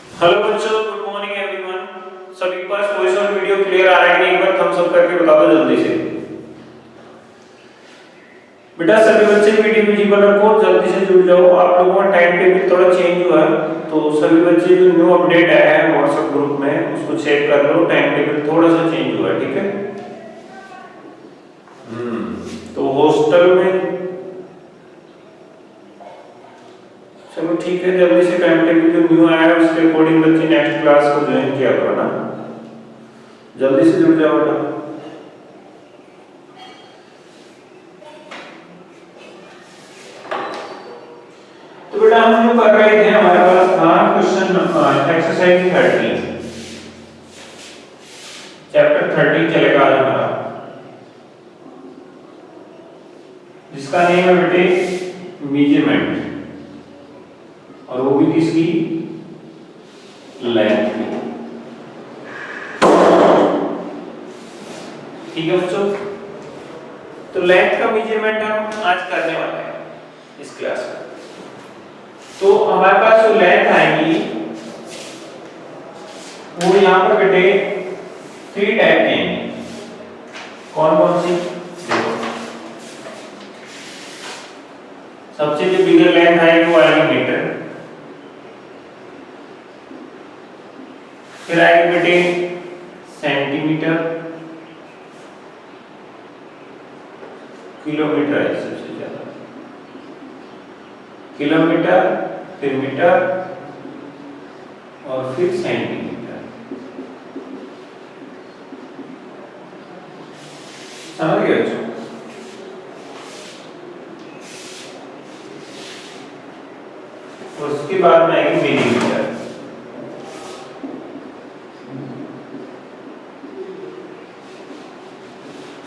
Hello बच्चों, good morning everyone. सभी के पास वॉइस और वीडियो क्लियर आ रहा है कि एक बार थम्स अप करके बता दो जल्दी से। बेटा सभी बच्चे वीडियो विजिबल रखो, जल्दी से जुड़ जाओ। आप लोगों का टाइम टेबल थोड़ा चेंज हुआ है, तो सभी बच्चे जो न्यू अपडेट आया है व्हाट्सएप ग्रुप में उसको चेक कर लो। टाइम टेबल थोड़ा सा चेंज हुआ है, ठीक है। तो हॉस्टल में चलो ठीक है, जल्दी से टाइम टेबल जो न्यू आया है उसके अकॉर्डिंग बच्चे नेक्स्ट क्लास को ज्वाइन किया करो ना। जल्दी से जुड़ जाओ बेटा। तो बेटा हम जो कर रहे थे, हमारे पास था क्वेश्चन एक्सरसाइज 13, चैप्टर 13 चलेगा आज हमारा, जिसका नेम है बेटे मेजरमेंट, और वो भी किसकी, लेंथ की। ठीक है बच्चों, तो लेंथ का मेजरमेंट हम आज करने वाले हैं इस क्लास में। तो हमारे पास जो लेंथ आएगी वो यहाँ पर बेटे 3 टाइप की हैं। कौन कौन सी, देखो सबसे जो बिगर लेंथ आएगी वो आएगी मीटर, फिर आएगी बेटे सेंटीमीटर, किलोमीटर है सबसे ज्यादा, किलोमीटर, फिर मीटर और फिर सेंटीमीटर। समझ गए बच्चों? उसके बाद में आएगी मिलीमीटर।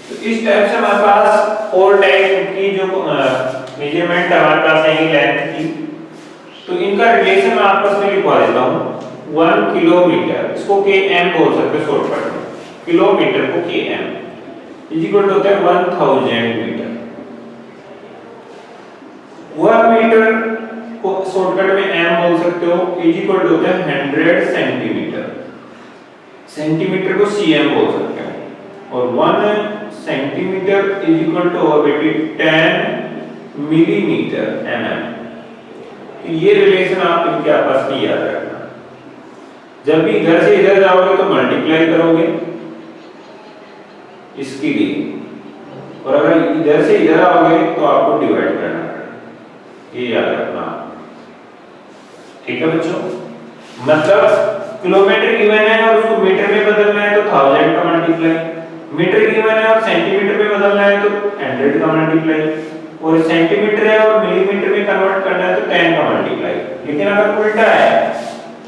तो इस टाइप से हमारे पास 4 टाइप की जो मेजरमेंट हमारे पास है लेंथ की। तो इनका रिलेशन मैं आपस में लिखवा देता हूँ। 1 किलोमीटर, इसको km बोल सकते हैं शॉर्टकट में, किलोमीटर को km इज इक्वल टू होता है 1000 मीटर। 1 मीटर को शॉर्टकट में m बोल सकते हो, इज इक्वल टू होता है 100 सेंटीमीटर। सेंटीमीटर को cm बोल सकते हो, और 1 सेंटीमीटर इज इक्वल टू होगा बेटी 10 मिलीमीटर mm। ये रिलेशन आप इनके आपस में याद रखना। जब भी इधर से इधर जाओगे तो मल्टीप्लाई करोगे इसके लिए, और अगर इधर से इधर आओगे तो आपको डिवाइड करना है, ये याद रखना। ठीक है बच्चों, मतलब किलोमीटर गिवन है और उसको मीटर में बदलना है तो 1000 का मल्टीप्लाई, मीटर गिवन है और सेंटीमीटर में बदलना है तो 100 का मल्टीप्लाई, और सेंटीमीटर है और मिलीमीटर में कन्वर्ट करना है तो 10 का मल्टीप्लाई। लेकिन अगर उल्टा है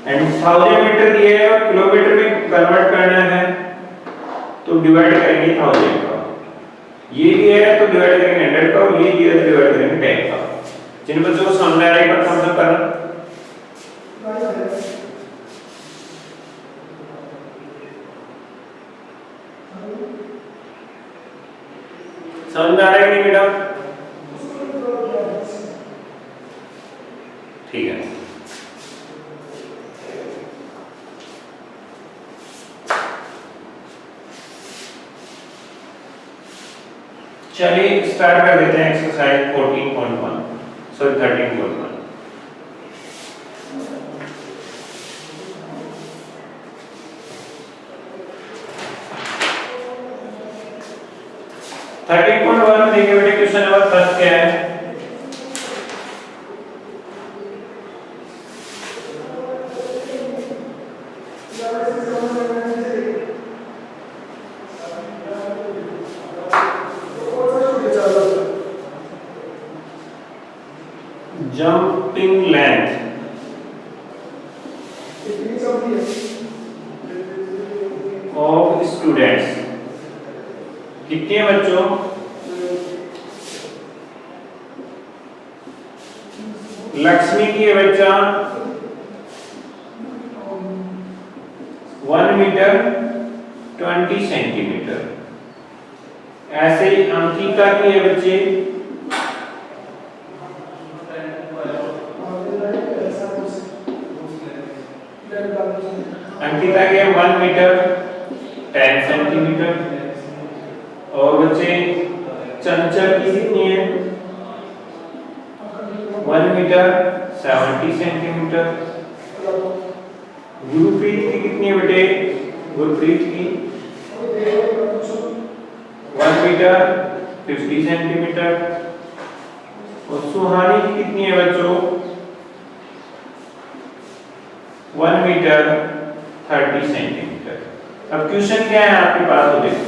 एंड 1000 मीटर दिया है और किलोमीटर में कन्वर्ट करना है तो डिवाइड करेंगे 1000 का, ये दिया है तो डिवाइड करेंगे 100 का, और ये दिया है तो डिवाइड करेंगे 10 का। जिन बच्चों को समझ आ रहा है थम्स अप करना। समझ में आ रहा है कि नहीं बेटा? ठीक है, चलिए स्टार्ट कर देते हैं एक्सरसाइज 14.1 सॉरी 13.1। में देखिए बेटे क्वेश्चन नंबर फर्स्ट क्या है, जंपिंग लेंथ ऑफ स्टूडेंट्स। कितने बच्चों, लक्ष्मी की बच्चा 1 मीटर 20 सेंटीमीटर। ऐसे अंकिता की बच्चे 10 अंकिता के 1 मीटर 10 सेंटीमीटर। और बच्चे चंचल की कितनी है? 1 मीटर 70 सेंटीमीटर। गुरप्रीत की कितनी है बेटे? गुरप्रीत की 1 मीटर 50 सेंटीमीटर। और सुहानी की कितनी है बच्चों? 1 मीटर 30 सेंटीमीटर। अब क्वेश्चन क्या है आपके पास? तो देखो,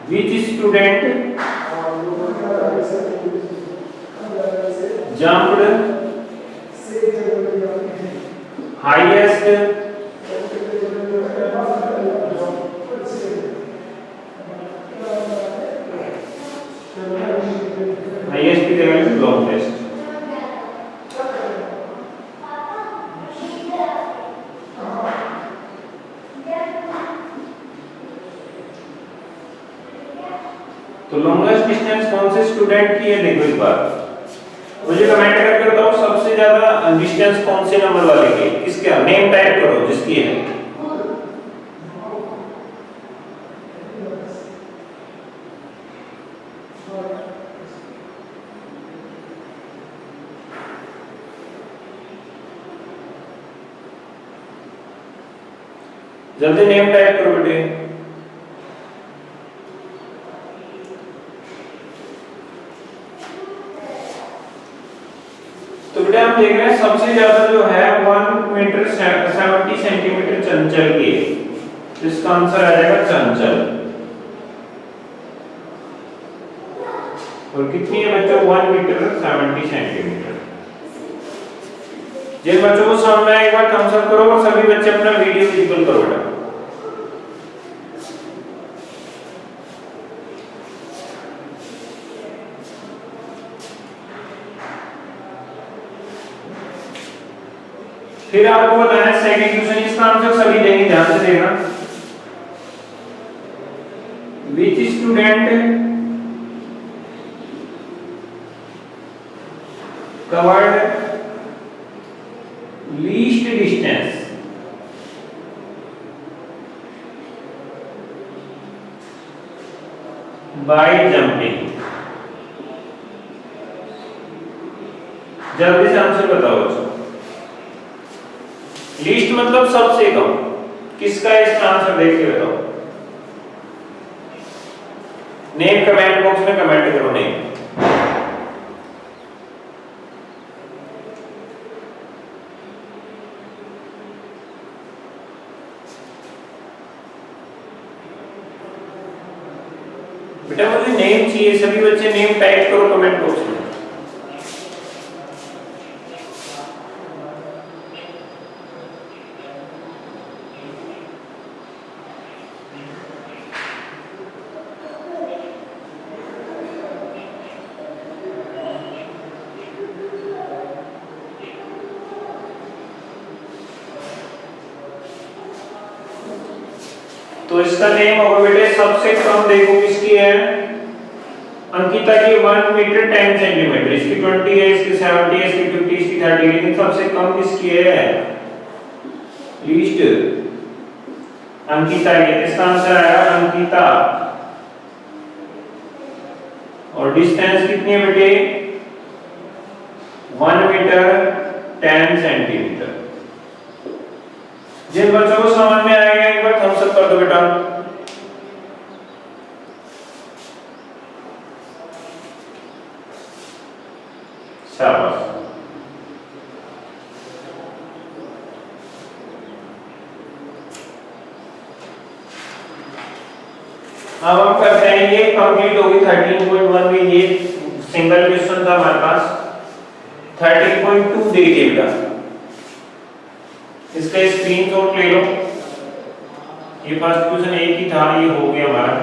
which student jumped highest की जगह longest। तो लॉन्गेस्ट डिस्टेंस कौन से स्टूडेंट की है? देखो इस बार मुझे कमेंट करके बताओ सबसे ज्यादा डिस्टेंस कौन से नंबर वाले की? किसका नेम टाइप करो जिसकी है। जल्दी नेम टाइप करो बेटे। तो बेटा हम देख रहे हैं सबसे ज्यादा जो है 1 मीटर 70 सेंटीमीटर चंचल की है। इसका आंसर आ जाएगा चंचल। और कितनी है बच्चों? 1 मीटर 70 सेंटीमीटर। जिन बच्चों को समझ में आए एक बार थम्स अप करो और सभी बच्चे अपना वीडियो विजुअल करो बेटा। फिर आपको बताना है सेकंड क्वेश्चन। इसका आंसर सभी देंगे, ध्यान से देखना। Which student covered least distance by jumping? जल्दी से आंसर बताओ बच्चों। लीस्ट मतलब सबसे कम। किसका है इसका आंसर देख के बताओ। नेम कमेंट बॉक्स में कमेंट करो नेम। बेटा मुझे नेम चाहिए, सभी बच्चे नेम टाइप करो कमेंट बॉक्स में। तो इसका नेम होगा बेटे सबसे कम। देखो किसकी है? अंकिता की 1 मीटर 10 सेंटीमीटर। इसकी 20 है, इसकी 70 है, इसकी 50, इसकी 30। लेकिन सबसे कम किसकी है? लीस्ट अंकिता की। इसका आंसर आया अंकिता। और डिस्टेंस कितनी है बेटे? 1 मीटर 10 सेंटीमीटर। जिन बच्चों को समझ में आएगा एक बार थम्स अप कर दो बेटा। शाबाश। अब हम करते हैं, ये कंप्लीट होगी 13.1 में। ये सिंगल क्वेश्चन था हमारे पास। 13.2 देखिए बेटा, इसका स्क्रीनशॉट ले लो। ये फर्स्ट क्वेश्चन एक ही था, ये हो गया हमारा।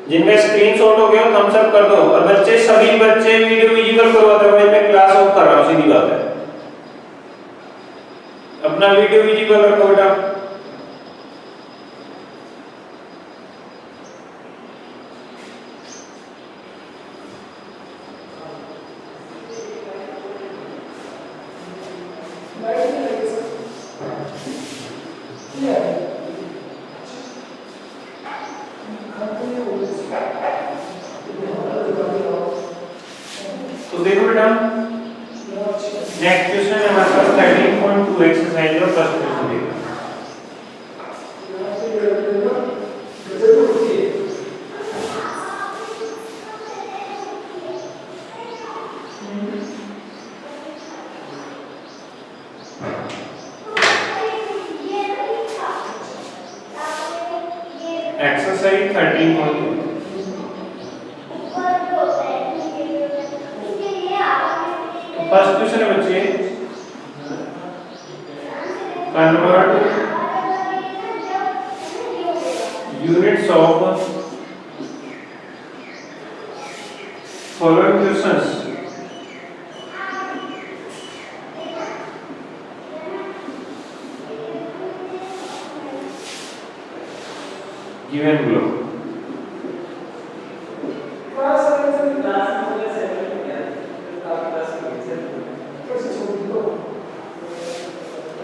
जिनका स्क्रीनशॉट हो गया थम्स अप कर दो। और बच्चे सभी बच्चे वीडियो विजुअल करो, अदरवाइज मैं क्लास ऑफ कर रहा हूं, सीधी बात है। अपना वीडियो विजुअल रखो बेटा। तो देखो बेटा नेक्स्ट क्वेश्चन है हमारे पास 13.2 एक्सरसाइज और फर्स्ट क्वेश्चन देखो। एक्सरसाइज 13.2 फर्स्ट क्वेश्चन है बच्चे convert units of following questions given below.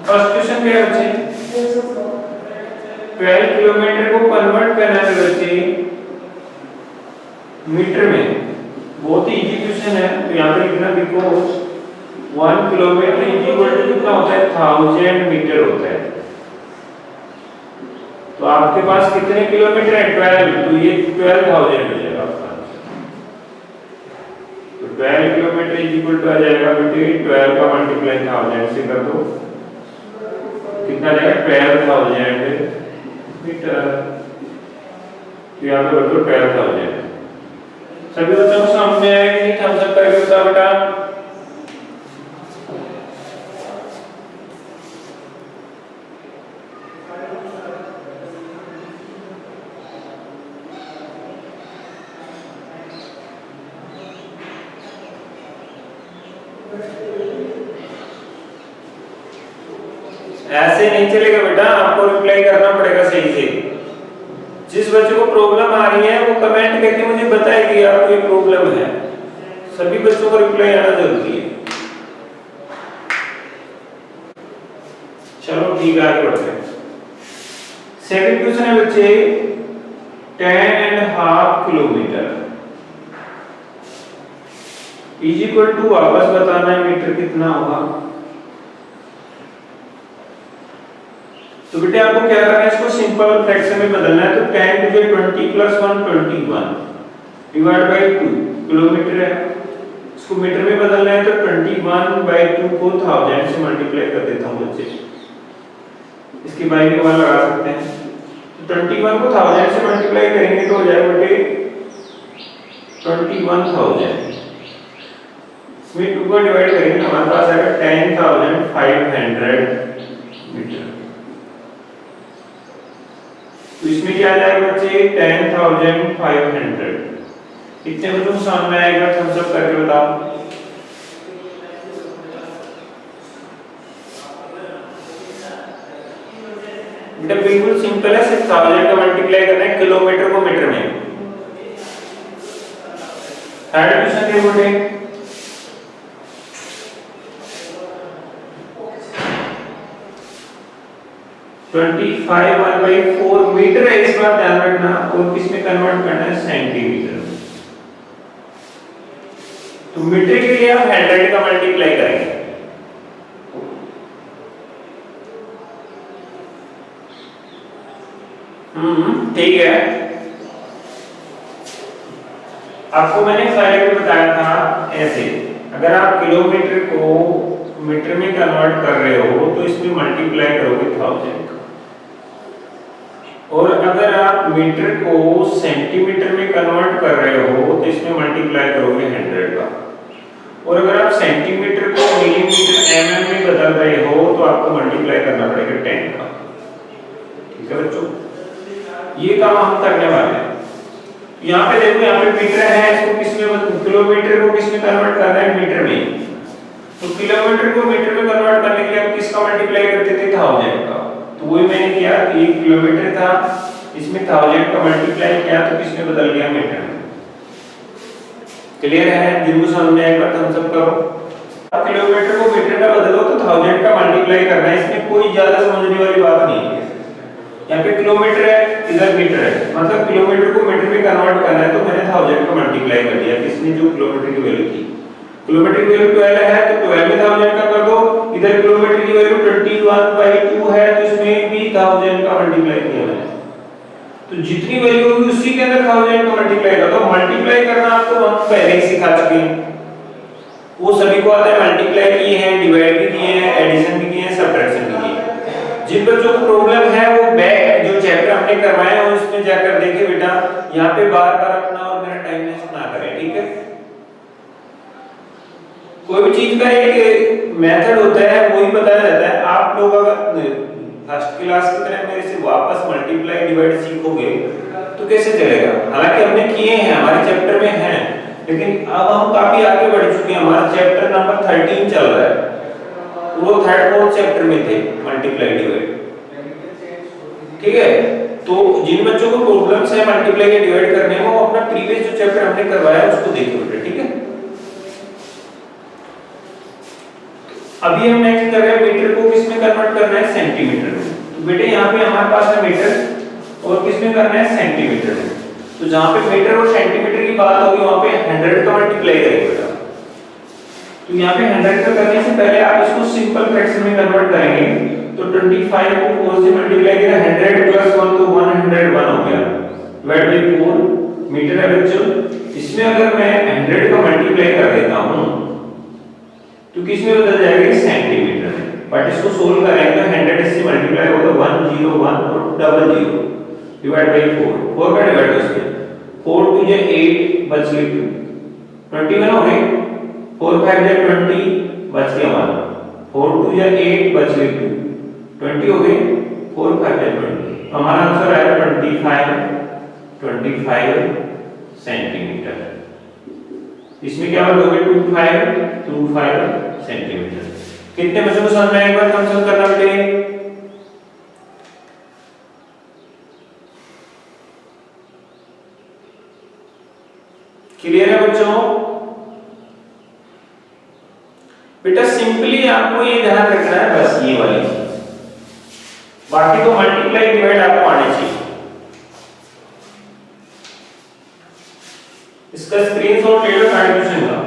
First question क्या है बच्चे 12 किलोमीटर को कन्वर्ट करना है बच्चे मीटर में। बहुत ही इजी क्वेश्चन है तो यहाँ पे लिखना देखो 1 किलोमीटर इक्वल टू कितना होता है 1000 मीटर होता है। तो आपके पास कितने किलोमीटर है 12 तो ये 12,000 हो जाएगा आपका। तो 12 किलोमीटर इक्वल टू आ जाएगा बेटे 12 का मल्टीप्लाई 1000 से कर दो कितना जाएगा 12,000 मीटर। तो यहाँ पे बच्चों 12,000 सभी बच्चों को समझ में आया कि नहीं थम्स अप करके बताओ बेटा। ऐसे नहीं चलेगा बेटा आपको रिप्लाई करना पड़ेगा सही से। जिस बच्चे को प्रॉब्लम आ रही है वो कमेंट करके मुझे बताएगी आपको ये प्रॉब्लम है। सभी बच्चों को रिप्लाई आना जरूरी है। चलो ठीक है आगे बढ़ते हैं। सेकंड क्वेश्चन है बच्चे 10.5 किलोमीटर इज इक्वल टू वापस बताना है मीटर कितना होगा। तो बेटे आपको क्या करना है इसको सिंपल फ्रैक्शन में बदलना है। तो 10 to the 20 plus 1 21 divide by 2 kilometre है। इसको मीटर में बदलना है तो 21/2 को 1000 से मल्टीप्लाई कर देता हूं बच्चे। इसके बाय के मान लगा सकते हैं। तो 21 को 1000 से मल्टीप्लाई करेंगे तो हो जाएगा बेटे 21,000। इसमें 2 को डिवाइड करेंगे हमारे पास आएगा 10,500 मीटर। तो इसमें क्या आ जाएगा बच्चे 10,500। कितने बच्चों को समझ में आएगा थम्स अप करके बताओ। बेटा बिल्कुल सिंपल है सिर्फ 1000 का मल्टीप्लाई करना है किलोमीटर को मीटर में। थर्ड क्वेश्चन है बेटे 25 1/4 मीटर है। इस बार ध्यान रखना और किस में कन्वर्ट करना है सेंटीमीटर। तो मीटर के लिए आप 100 का मल्टीप्लाई करेंगे। ठीक है आपको मैंने पहले भी बताया था ऐसे अगर आप किलोमीटर को मीटर में कन्वर्ट कर रहे हो तो इसमें मल्टीप्लाई करोगे 1000 का। और अगर आप मीटर को सेंटीमीटर में कन्वर्ट कर रहे हो तो इसमें मल्टीप्लाई करोगे 100 का। और अगर आप सेंटीमीटर को मिलीमीटर एमएम में बदल रहे हो तो आपको मल्टीप्लाई करना पड़ेगा 10 का। ठीक है बच्चों ये काम हम करने वाले हैं। यहाँ पे देखो यहाँ पे मीटर है इसको किसमें किलोमीटर को किसमें कन्वर्ट करना है मीटर में। तो किलोमीटर को मीटर में कन्वर्ट करने के लिए हम किसका मल्टीप्लाई करते थे 1000 का। तो वही मैंने किया 1 किलोमीटर था इसमें 1000 का मल्टीप्लाई किया तो किसमें बदल गया मीटर में। क्लियर है जिनको समझ में आएगा थम्स अप करो। अब किलोमीटर को मीटर में बदलो तो 1000 का मल्टीप्लाई करना है। इसमें कोई ज्यादा समझने वाली बात नहीं है। यहाँ पे किलोमीटर है, इधर मीटर है, मतलब किलोमीटर को मीटर में कन्वर्ट करना है तो मैंने 1000 का मल्टीप्लाई कर दिया किसने, जो किलोमीटर की वैल्यू थी। किलोमीटर की वैल्यू 12 है तो 12 में 1000 का कर दो, इधर किलोमीटर की वैल्यू 21/2 है तो इसमें भी 1000 का मल्टीप्लाई किया मैंने। तो जितनी वैल्यू होगी उसी के अंदर 1000 का मल्टीप्लाई कर दो। मल्टीप्लाई करना आपको हम पहले ही सिखा चुके हैं, वो सभी को आता है, मल्टीप्लाई किए हैं, डिवाइड भी किए हैं, एडिशन भी किए हैं, सब्ट्रैक्शन भी किए हैं। जिन बच्चों को प्रॉब्लम है वो बैक जो चैप्टर हमने करवाए हैं उसमें जाकर देखें बेटा, यहाँ पे बार-बार अपना और मेरा टाइम वेस्ट ना करें, ठीक है। कोई भी चीज का एक मेथड होता है, वही बताया जाता है। आप लोग अगर फर्स्ट क्लास की तरह मेरे से वापस मल्टीप्लाई डिवाइड सीखोगे तो कैसे चलेगा। हालांकि हमने किए हैं, हमारे चैप्टर में हैं, लेकिन अब हम काफी आगे बढ़ चुके हैं। हमारा चैप्टर नंबर 13 चल रहा है, वो थर्ड फोर्थ चैप्टर में थे मल्टीप्लाई डिवाइड, ठीक है। तो जिन बच्चों को प्रॉब्लम्स है मल्टीप्लाई या डिवाइड करने में, वो अपना प्रीवियस जो चैप्टर हमने करवाया उसको देखिए, ठीक है। अभी हम नेक्स्ट कर रहे हैं मीटर को किसमें कन्वर्ट करना है, सेंटीमीटर में। तो बेटे यहाँ पे हमारे पास है मीटर और किसमें करना है, सेंटीमीटर में। तो जहाँ पे मीटर और सेंटीमीटर की बात होगी वहाँ पे 100 का मल्टीप्लाई करेंगे बेटा। तो यहाँ पे 100 का करने से पहले आप इसको सिंपल फ्रैक्शन में कन्वर्ट करेंगे। तो 25 को 4 से मल्टीप्लाई किया, 100 प्लस 1 तो 101 हो गया, डिवाइड बाय 4 मीटर है बच्चों। इसमें अगर मैं 100 का मल्टीप्लाई कर देता हूँ तो किसमें बदल जाएगा, सेंटीमीटर में। बट इसको सोल्व करेंगे तो 100 से मल्टीप्लाई होगा 101 और 00 डिवाइड बाय 4, 4 का डिवाइड उसमें 4 2 जा 8 बच गए 2, 21 हो गए, 4 5 जा 20 बच गया 1, 4 2 जा 8 बच गए 2, 20 हो गए, 4 5 जा 20। हमारा आंसर आया 25 सेंटीमीटर। इसमें क्या बदलोगे, 25 सेंटीमीटर। कितने बच्चों को समझ में आया, एक बार कंसल्ट करना बेटे। क्लियर है बच्चों। बेटा सिंपली आपको ये ध्यान रखना है बस, ये वाली चीज, बाकी तो मल्टीप्लाई डिवाइड आपको आने चाहिए। इसका स्क्रीनशॉट ले लो एडमिशन का।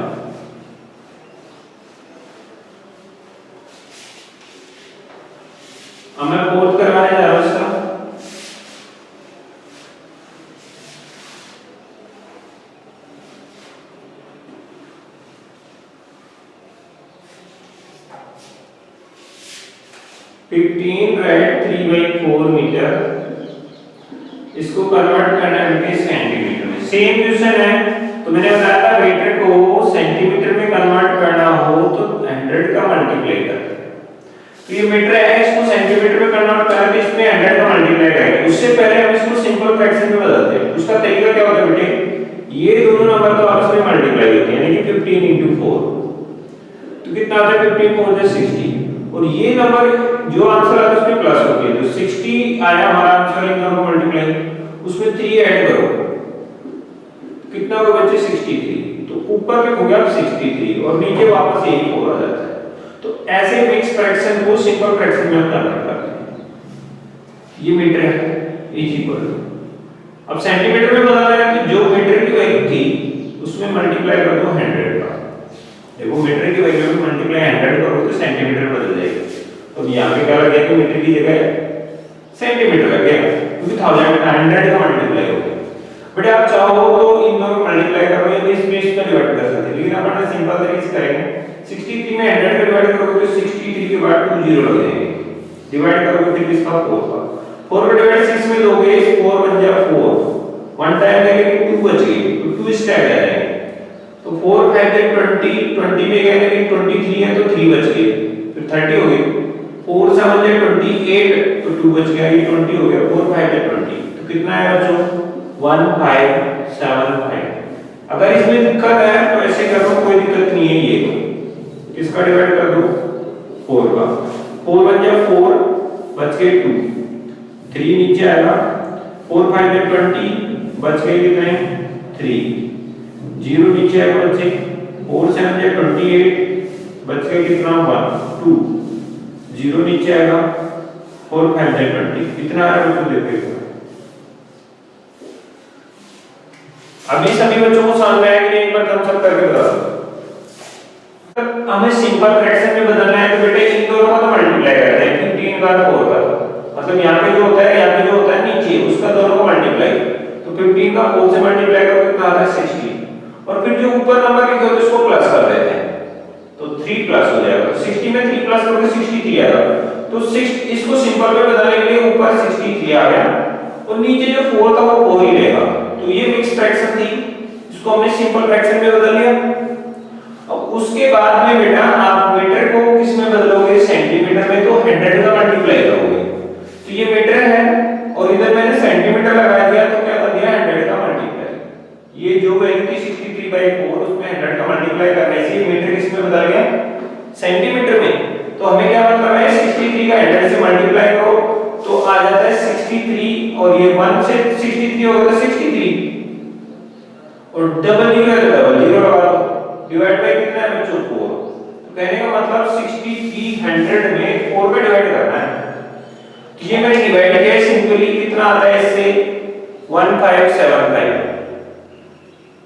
अब मैं फोर्थ करवाने जा रहा हूं इसका। फिफ्टीन राइट 3/4 मीटर, इसको कन्वर्ट करना है सेंटीमीटर में। सेम क्वेश्चन है, तो मैंने बताया था मीटर को सेंटीमीटर में कन्वर्ट करना हो तो 100 का मल्टीप्लाई करते हैं। तो ये मीटर है, इसको सेंटीमीटर में कन्वर्ट करना है, इसमें 100 का मल्टीप्लाई करेंगे। उससे पहले हम इसको सिंपल फ्रैक्शन में बदलते हैं। उसका तरीका क्या होता है बेटे, ये दोनों नंबर तो आपस में मल्टीप्लाई होते हैं, यानी कि 15 × 4 तो कितना आता है, 15 4 जा 60, और ये नंबर जो आंसर आता है उसमें प्लस होती है। तो 60 आया हमारा आंसर, इन दोनों को मल्टीप्लाई, उसमें 3 ऐड करो, कितना होगा बच्चे 63। तो ऊपर लिखोगे आप 63 और नीचे वापस यही 4 आ जाता है। तो ऐसे मिक्स फ्रैक्शन को सिंपल फ्रैक्शन में हम कन्वर्ट करते हैं। ये मीटर है, इज इक्वल, अब सेंटीमीटर में बता रहा है कि जो मीटर की वैल्यू थी उसमें मल्टीप्लाई कर दो 100 का। देखो मीटर की वैल्यू में मल्टीप्लाई 100 करो तो सेंटीमीटर बदल जाएगा। तो यहाँ पे क्या लग गया, तो मीटर की जगह सेंटीमीटर लग गया, क्योंकि 1000 का 100 का मल्टीप्लाई हो गया। बट आप चाहो तो इन दोनों को मल्टीप्लाई करो या इस बेस पर डिवाइड कर सकते हैं, लेकिन अपन सिंपल तरीके से करेंगे। 63 में 100 का डिवाइड करोगे तो 63 के बाद 2 0 लग जाएंगे, डिवाइड करोगे फिर इसका 4 का 4 का डिवाइड 6 में दोगे, 4 बन जाए 4, 1 टाइम लेके 2 बच गए, तो 2 इस टाइम आ जाएंगे। तो 4 5 जा 20, 20 में गए लेकिन 23 है तो 3 बच गए, फिर 30 हो गए, 4 7 जा 28 तो 2 बच गया, ये 20 हो गया, 4 5 जा 20, तो कितना आया बच्चों 1575। अगर इसमें दिक्कत है तो ऐसे करो, कोई दिक्कत नहीं है। ये इसका डिवाइड कर दो 4 का, 4 बन जाए 4 बच गए 2, 3 नीचे आएगा, 4 5 जा 20 बच गए कितने 3, 0 नीचे आएगा बच्चे, 4 7 जा 28 बच गए कितना 1 2, 0 नीचे आएगा, 4 5 20 कितना आ रहा है तो देखो। अभी सभी बच्चों को समझ में आया कि नहीं, एक बार थम्स अप करके बता दो। हमें सिंपल फ्रैक्शन में बदलना है तो बेटे इन दोनों का तो मल्टीप्लाई करना है, 15 बार 4 का, मतलब यहाँ पे जो होता है, यहाँ पे जो होता है नीचे उसका दोनों का मल्टीप्लाई, तो 15 का 4 से मल्टीप्लाई करोगे कितना आता है 60, और फिर जो ऊपर नंबर लिखे होते हैं उसको प्लस कर देते हैं तो 3 प्लस हो जाएगा, 60 में 3 प्लस करोगे 63 आएगा, तो 6 इसको सिंपल में बदलने के लिए ऊपर 63 आ गया और नीचे जो 4 था वो 4 ही रहेगा, तो ये मिक्स फ्रैक्शन थी, इसको हमने सिंपल फ्रैक्शन में बदल लिया। अब उसके बाद में बेटा आप मीटर को किस में बदलोगे, सेंटीमीटर में, तो 100 का मल्टीप्लाई करोगे, तो ये मीटर है और इधर मैंने सेंटीमीटर लगा दिया तो क्या कर दिया 100 का मल्टीप्लाई, ये जो वैल्यू थी 63/4 उसमें 100 का मल्टीप्लाई करने से मीटर किस में बदल गया, सेंटीमीटर में, तो हमें क्या मतलब है 63 का 100 से मल्टीप्लाई करो तो आ जाता है 63 और ये 1 से 63 होगा तो 63 और डबल जीरो है तो डबल जीरो लगा दो, डिवाइड बाय कितना है बच्चों 4, तो कहने का मतलब 63 100 में 4 पे डिवाइड करना है, तो ये मैंने डिवाइड किया सिंपली, कितना आता है इससे 1575,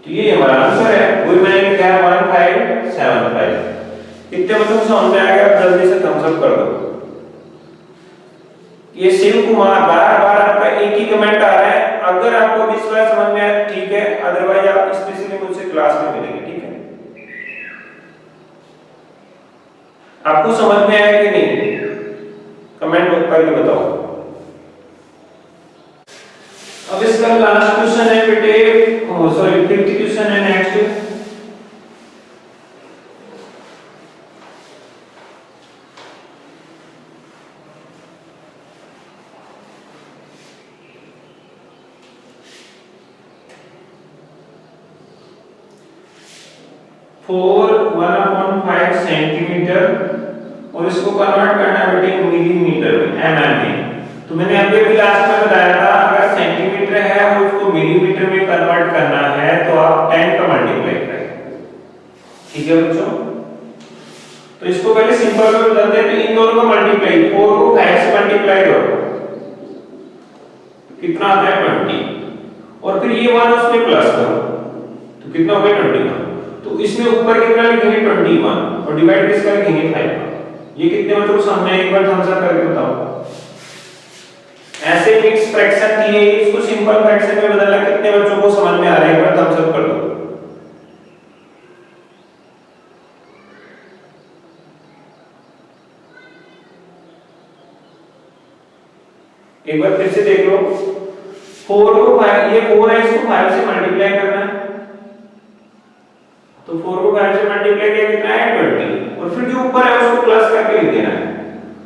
तो ये हमारा आंसर है, वही मैंने लिखा है 1575। कितने बच्चों को समझ में आ गया, जल्दी से थम्स अप कर दो। ये शिव कुमार बार-बार आपका एक ही कमेंट आ रहा है, अगर आपको विश्वास समझ में आया ठीक है, अदरवाइज आप स्पेशली मुझसे क्लास में मिलेंगे, ठीक है। आपको समझ में आया कि नहीं, कमेंट करके बताओ। अब इसका लास्ट क्वेश्चन है बेटे, सॉरी 5th क्वेश्चन है नेक्स्ट। फोर 1/5 सेंटीमीटर और इसको कन्वर्ट करना है बेटे मिलीमीटर में, mm में, तो मैंने अभी लास्ट में बताया था अगर सेंटीमीटर है और उसको मिलीमीटर में कन्वर्ट करना है तो आप 10 का मल्टीप्लाई करें, ठीक है बच्चों। तो इसको पहले सिंपल में बदलते हैं, तो इन दोनों का मल्टीप्लाई 4 को 5 से मल्टीप्लाई करो कितना आता है 20 और फिर ये 1 उसमें प्लस करो तो कितना हो गया 21, तो इसमें ऊपर कितना लिखेंगे 21 और डिवाइड किसका लिखेंगे 5। ये कितने बच्चों को समझ में एक बार थम्स अप करके बताओ। ऐसे मिक्स फ्रैक्शन थी है, इसको सिंपल फ्रैक्शन में बदलना, कितने बच्चों को समझ में आ रहा है एक बार थम्स अप कर दो। एक बार फिर से देख लो, 4 को 5, ये 4 है इसको 5 से मल्टीप्लाई करना है, तो 4 को 5 से मल्टीप्लाई किया कितना है 20 और फिर जो ऊपर है उसको प्लस करके लिख देना है,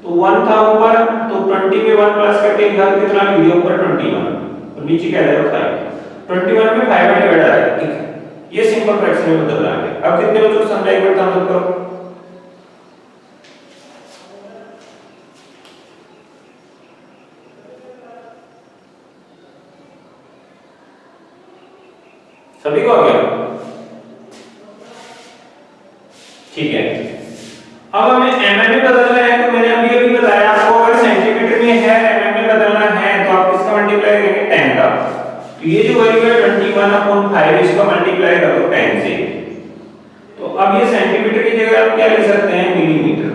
तो 1 था ऊपर तो 20 में 1 प्लस करके इधर कितना लिख दिया ऊपर 21 और नीचे क्या आएगा 5, 21 में 5 डिवाइड आ जाएगा, ठीक है। ये सिंपल फ्रैक्शन में बदल रहा है। अब कितने बच्चों को समझा एक बार थम्स अप करो। सभी को आ गया, ठीक है। अब हमें mm में बदलना है, तो मैंने अभी बताया आपको अगर सेंटीमीटर में है mm में बदलना है तो आप किसका मल्टीप्लाई करेंगे 10 का, तो ये जो वैल्यू है 21/5 इसका मल्टीप्लाई करो 10 से, तो अब ये सेंटीमीटर की जगह आप क्या लिख सकते हैं मिलीमीटर,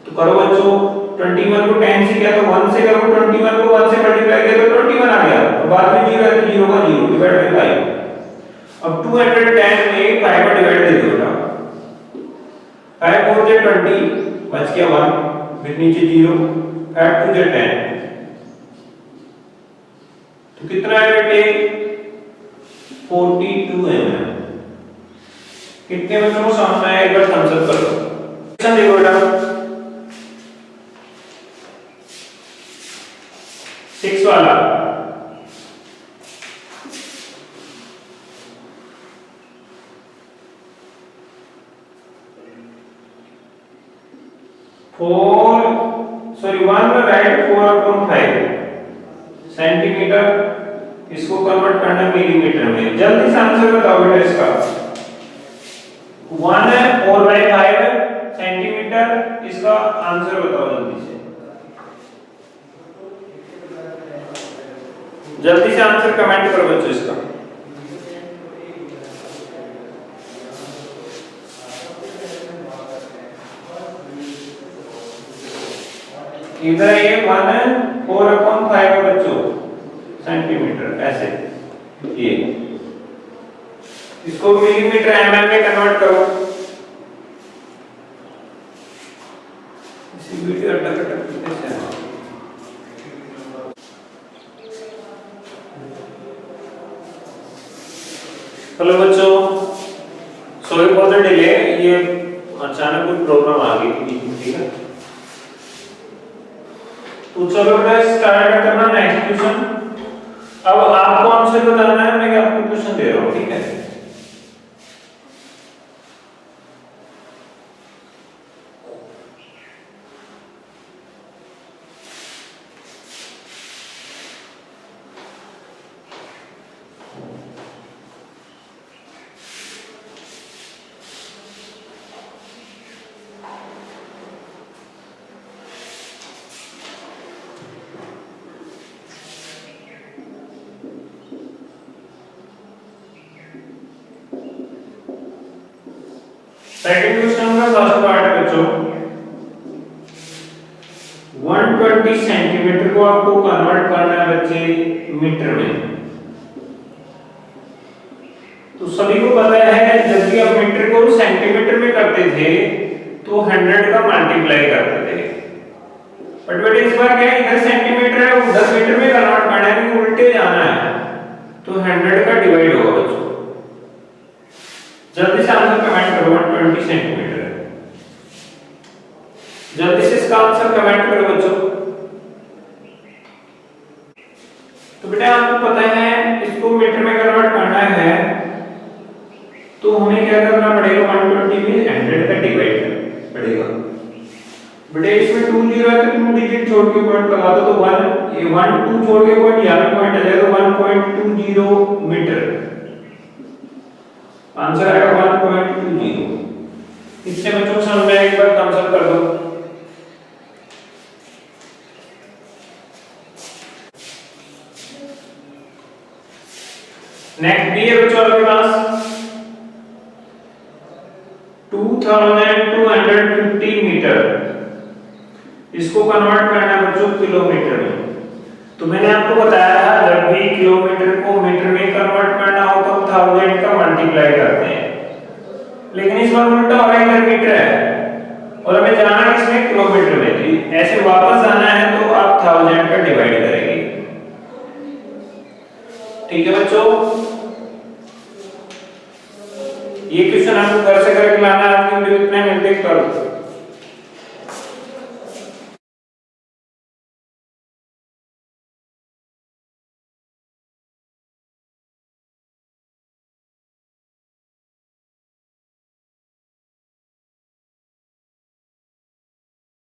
तो करो बच्चों 21 को 10 से किया तो 1 से करो, 21 को 1 से मल्टीप्लाई किया तो 21 आ गया, तो बाद में 0 है तो 0 का 0 डिवाइड बाय 5। अब 210 में 5 का डिवाइड दे दो बेटा, 5 4 से 20 बच गया 1 फिर नीचे 0, 5 2 से 10 तो कितना है बेटे 42 mm। कितने बच्चों को समझ में आया एक बार थम्स अप करो। क्वेश्चन देखो बेटा 6 वाला, वन राइट 4/5 सेंटीमीटर, इसको कन्वर्ट करना मिलीमीटर में। जल्दी से आंसर बताओ बेटा इसका, 1 है 4/5 सेंटीमीटर, इसका आंसर बताओ जल्दी से। जल्दी से आंसर कमेंट करो बच्चों इसका। इधर ये 1/4/5 है बच्चों सेंटीमीटर, ऐसे ये इसको मिलीमीटर एमएम में कन्वर्ट करो। इसी वीडियो अटक कैसे है। हेलो बच्चों, सॉरी फॉर द डिले, ये अचानक कोई प्रॉब्लम आ गई थी, ठीक है। तो चलो बेटा स्टार्ट करना नेक्स्ट क्वेश्चन। अब आपको आंसर बताना है, मैं आपको क्वेश्चन दे रहा हूं, ठीक है। सेकंड क्वेश्चन का फर्स्ट पार्ट है बच्चों, 120 सेंटीमीटर को आपको कन्वर्ट करना है बच्चे मीटर में। तो सभी को पता है जब भी आप मीटर को सेंटीमीटर में करते थे तो 100 का मल्टीप्लाई करते थे, बट बेटा इस बार क्या है, इधर सेंटीमीटर है उधर मीटर में कन्वर्ट करना है, कि उल्टे जाना है, तो 100 का डिवाइड होगा बच्चों। जल्दी से आंसर कमेंट करो, 120 सेंटीमीटर है। जल्दी से इसका आंसर कमेंट करो बच्चों। तो बेटा आपको पता है इसको मीटर में कन्वर्ट करना है, तो हमें क्या करना पड़ेगा, 120 में 100 का डिवाइड करना पड़ेगा। बेटा इसमें 2 0 है तो 2 डिजिट छोड़ के पॉइंट लगा दो, तो 1 2 छोड़ के पॉइंट यहाँ पे पॉइंट आ जाएगा, 1.20 मीटर। आंसर आएगा 1.20। इससे बच्चों समझ में एक बार आंसर कर दो। नेक्स्ट बी है बच्चों आपके पास 2250 मीटर, इसको कन्वर्ट करना है बच्चों किलोमीटर में। तो मैंने आपको बताया था जब भी किलोमीटर को मीटर में कन्वर्ट करना हो तो 1000 का मल्टीप्लाई करते हैं, लेकिन इस बार उल्टा हो रहा है, मीटर है और हमें जाना किसमें, किलोमीटर में। तो ऐसे वापस जाना है तो आप 1000 का डिवाइड करेंगे, ठीक है बच्चों। ये क्वेश्चन आपको घर से करके लाना है, आपकी वीडियो कितने मिलते हैं करो।